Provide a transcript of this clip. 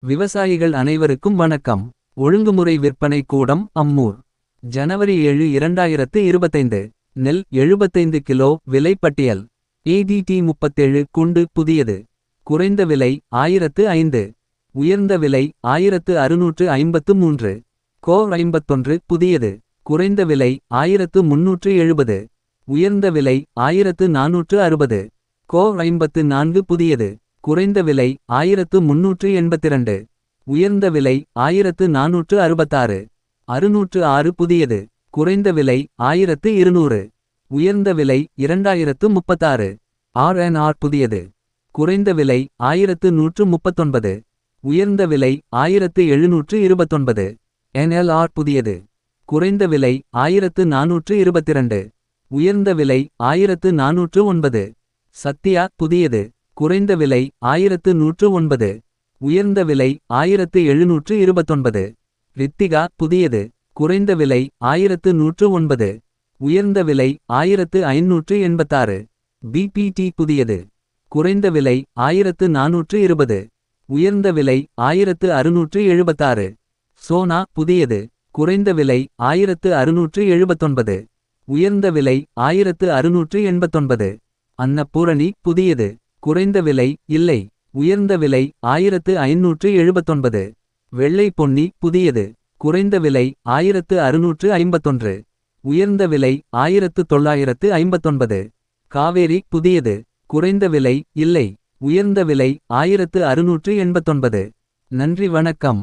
விவசாயிகள் அனைவருக்கும் வணக்கம். ஒழுங்குமுறை விற்பனை கூடம் அம்மூர். ஜனவரி 7 2025. நெல் 75 கிலோ விலை பட்டியல். ADT 37 குண்டு புதியது. குறைந்த விலை 1005. உயர்ந்த விலை 1653. கோர் 51 புதியது. குறைந்த விலை 1370. உயர்ந்த விலை 1460. கோர் 54 புதியது. குறைந்த விலை 1382. உயர்ந்த விலை 1466. 606 புதியது. குறைந்த விலை 1200. உயர்ந்த விலை 2036. RNR புதியது. குறைந்த விலை 1139. உயர்ந்த விலை 1729. NLR புதியது. குறைந்த விலை 1422. உயர்ந்த விலை 1409. சத்யா புதியது. குறைந்த விலை 1109. உயர்ந்த விலை 1729. ரித்திகா புதியது. குறைந்த விலை 1109. உயர்ந்த விலை 1586. BPT புதியது. குறைந்த விலை 1420. உயர்ந்த விலை 1676. சோனா புதியது. குறைந்த விலை 1679. உயர்ந்த விலை 1689. அன்னபூரணி புதியது. குறைந்த விலை இல்லை. உயர்ந்த விலை 1579. வெள்ளை பொன்னி புதியது. குறைந்த விலை 1651. உயர்ந்த விலை 1959. காவேரி புதியது. குறைந்த விலை இல்லை. உயர்ந்த விலை 1689. நன்றி வணக்கம்.